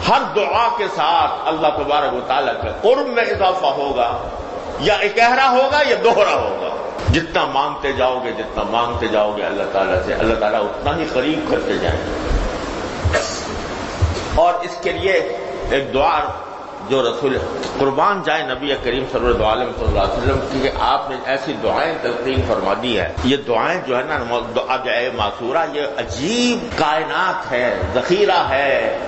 ہر دعا کے ساتھ اللہ تبارک و تعالیٰ کے قرب میں اضافہ ہوگا، یا اکہرا ہوگا یا دوہرا ہوگا۔ جتنا مانگتے جاؤ گے اللہ تعالیٰ سے، اللہ تعالیٰ اتنا ہی قریب کرتے جائیں گے۔ اور اس کے لیے ایک دعا جو رسول قربان جائے نبی کریم صلی اللہ علیہ وسلم کی، آپ نے ایسی دعائیں تلقین فرما دی ہے۔ یہ دعائیں جو ہے نا دعائے معصورہ، یہ عجیب کائنات ہے، ذخیرہ ہے،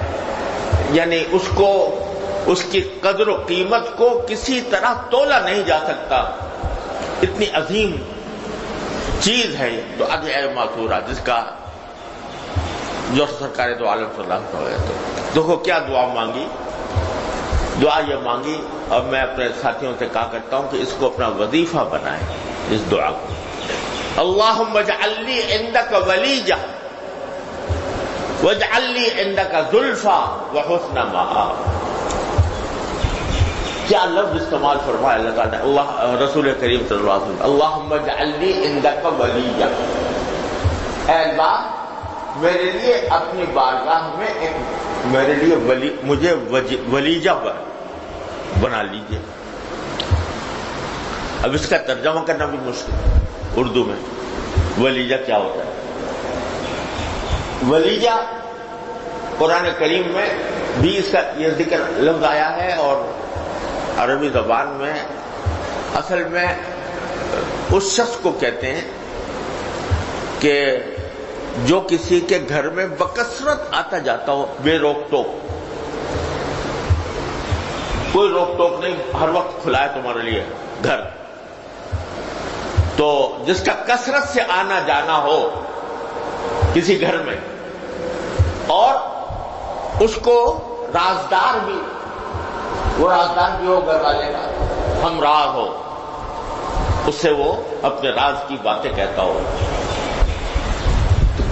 یعنی اس کی قدر و قیمت کو کسی طرح تولا نہیں جا سکتا، اتنی عظیم چیز ہے دعائے معصورہ، جس کا جو سرکار دو عالم صلی اللہ علیہ وسلم دیکھو کیا دعا مانگی۔ دعا یہ مانگی، اور میں اپنے ساتھیوں سے کہا کرتا ہوں کہ اس کو اپنا وظیفہ بنائیں، اس دعا کو۔ اللہم اجعل لی عندک ولیجہ واجعل لی عندک زلفیٰ وحسن مآب۔ کیا لفظ استعمال فرمایا اللہ تعالیٰ نے، اللہ رسول کریم صلی اللہ علیہ وسلم، اللہم اجعل لی عندک ولیجہ، اے اللہ میرے لیے اپنی بارگاہ میں میرے لیے مجھے ولیجہ بنا لیجیے۔ اب اس کا ترجمہ کرنا بھی مشکل اردو میں، ولیجہ کیا ہوتا ہے؟ ولیجہ قرآن کریم میں بھی اس کا یہ ذکر لفظ آیا ہے، اور عربی زبان میں اصل میں اس شخص کو کہتے ہیں کہ جو کسی کے گھر میں بکثرت آتا جاتا ہو، بے روک ٹوک، کوئی روک ٹوک نہیں، ہر وقت کھلا ہے تمہارے لیے گھر، تو جس کا کثرت سے آنا جانا ہو کسی گھر میں، اور اس کو رازدار بھی، وہ رازدار بھی ہو گھر والے کا، ہم راز ہو، اس سے وہ اپنے راز کی باتیں کہتا ہو،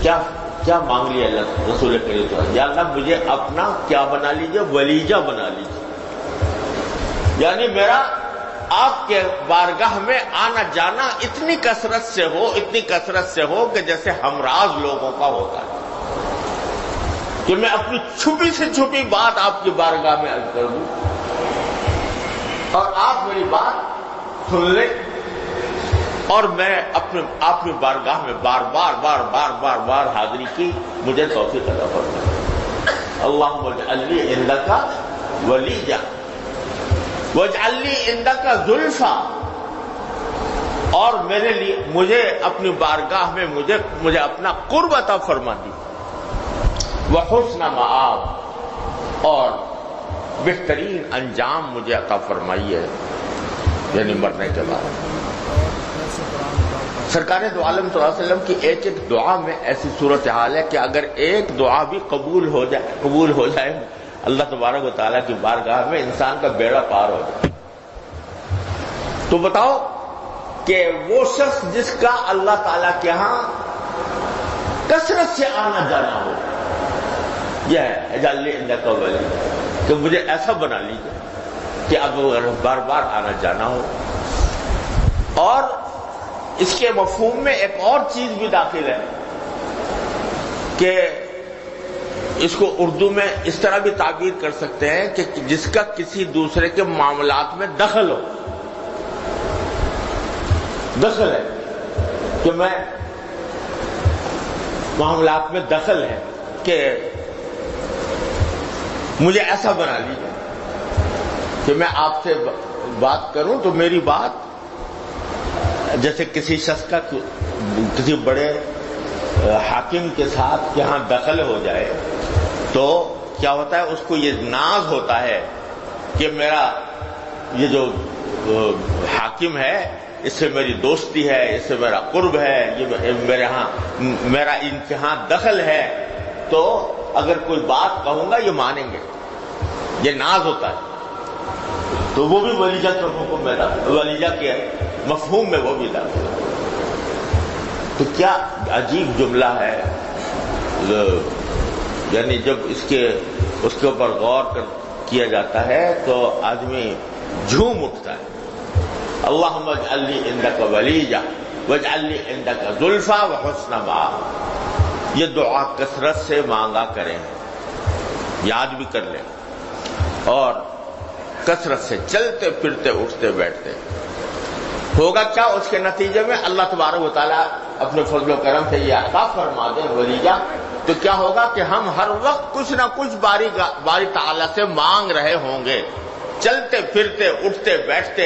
کیا مانگ لیا اللہ رسول کریم صلی اللہ علیہ وسلم، یا اللہ مجھے اپنا کیا بنا لیجئے، ولیجہ بنا لیجئے، یعنی میرا آپ کے بارگاہ میں آنا جانا اتنی کثرت سے ہو کہ جیسے ہمراز لوگوں کا ہوتا ہے، کہ میں اپنی چھپی سے چھپی بات آپ کی بارگاہ میں عرض کر دوں اور آپ میری بات سن لیں، اور میں آپ کی بارگاہ میں بار حاضری کی مجھے توفیق عطا فرمائے۔ اللہم اجعل لی عندک ولیجہ واجعل لی عندک زلفیٰ، اور میرے لیے مجھے اپنی بارگاہ میں مجھے اپنا قرب عطا فرما دی، وحسن مآب، اور بہترین انجام مجھے عطا فرمائی ہے، یعنی مرنے کے بعد۔ سرکار دو عالم صلی اللہ علیہ وسلم کی ایک دعا میں ایسی صورتحال ہے کہ اگر ایک دعا بھی قبول ہو جائے اللہ تبارک و تعالیٰ کی بارگاہ میں، انسان کا بیڑا پار ہو جائے۔ تو بتاؤ کہ وہ شخص جس کا اللہ تعالیٰ کے ہاں کثرت سے آنا جانا ہو، یہ ہے اجعل لی عندک ولیجہ، کہ مجھے ایسا بنا لیجیے کہ اب بار بار آنا جانا ہو۔ اور اس کے مفہوم میں ایک اور چیز بھی داخل ہے کہ اس کو اردو میں اس طرح بھی تعبیر کر سکتے ہیں کہ جس کا کسی دوسرے کے معاملات میں دخل ہو، دخل ہے کہ میں معاملات میں دخل ہے کہ مجھے ایسا بنا لیجیے کہ میں آپ سے بات کروں تو میری بات جیسے کسی شخص کا کسی بڑے حاکم کے ساتھ یہاں دخل ہو جائے تو کیا ہوتا ہے، اس کو یہ ناز ہوتا ہے کہ میرا یہ جو حاکم ہے اس سے میری دوستی ہے، اس سے میرا قرب ہے، یہ میرے ہاں میرا ان کے ہاں دخل ہے، تو اگر کوئی بات کہوں گا یہ مانیں گے، یہ ناز ہوتا ہے۔ تو وہ بھی ولیجہ کے حکم میں تھا، ولیجہ کے مفہوم میں وہ بھی داخل ہے۔ تو کیا عجیب جملہ ہے، یعنی جب اس کے اوپر غور کیا جاتا ہے تو آدمی جھوم اٹھتا ہے۔ اللہم اجعل لی عندک ولیجہ واجعل لی عندک زلفیٰ وحسن مآب، یہ دعا کثرت سے مانگا کریں، یاد بھی کر لیں اور کثرت سے چلتے پھرتے اٹھتے بیٹھتے. ہوگا کیا اس کے نتیجے میں؟ اللہ تبارک و تعالیٰ اپنے فضل و کرم سے یہ عطا فرما دے ولیجہ. تو کیا ہوگا کہ ہم ہر وقت کچھ نہ کچھ باری تعالیٰ سے مانگ رہے ہوں گے، چلتے پھرتے اٹھتے بیٹھتے،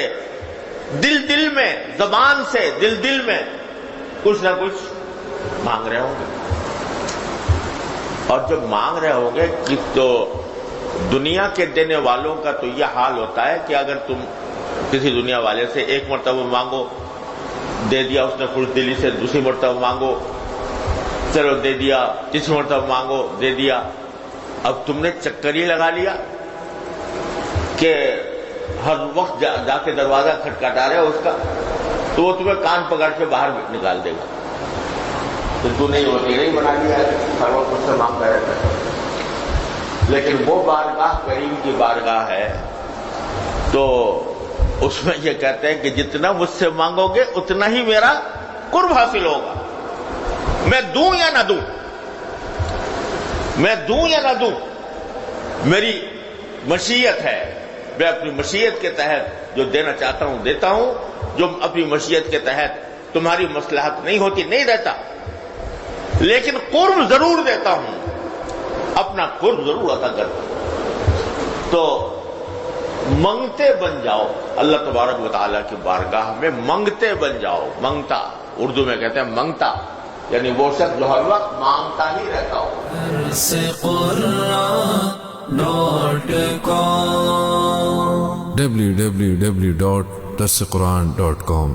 دل میں، زبان سے دل میں کچھ نہ کچھ مانگ رہے ہوں گے. اور جب مانگ رہے ہوں گے کہ تو دنیا کے دینے والوں کا تو یہ حال ہوتا ہے کہ اگر تم کسی دنیا والے سے ایک مرتبہ مانگو، دے دیا اس نے خوش دلی سے، دوسری مرتبہ مانگو، چلو دے دیا، تیسری مرتبہ مانگو، دے دیا. اب تم نے چکر ہی لگا لیا کہ ہر وقت جا کے دروازہ کھٹکھٹا رہے ہو اس کا، تو وہ تمہیں کان پکڑ کے باہر نکال دے گا. تو تو نے وکیل بنا لیا ہے، ہر وقت اس سے مانگتا رہتا ہے. لیکن وہ بارگاہ کریم کی بارگاہ ہے، تو اس میں یہ کہتے ہیں کہ جتنا مجھ سے مانگو گے اتنا ہی میرا قرب حاصل ہوگا. میں دوں یا نہ دوں، میں دوں یا نہ دوں، میری مشیت ہے. میں اپنی مشیت کے تحت جو دینا چاہتا ہوں دیتا ہوں، جو اپنی مشیت کے تحت تمہاری مصلحت نہیں ہوتی نہیں دیتا، لیکن قرب ضرور دیتا ہوں، اپنا قرب ضرور عطا کرتا ہوں. تو منگتے بن جاؤ، اللہ تبارک و تعالیٰ کی بارگاہ میں منگتے بن جاؤ. منگتا اردو میں کہتے ہیں منگتا، یعنی وہ شخص جو ہر وقت مانگتا ہی رہتا ہو. www.darsequran.com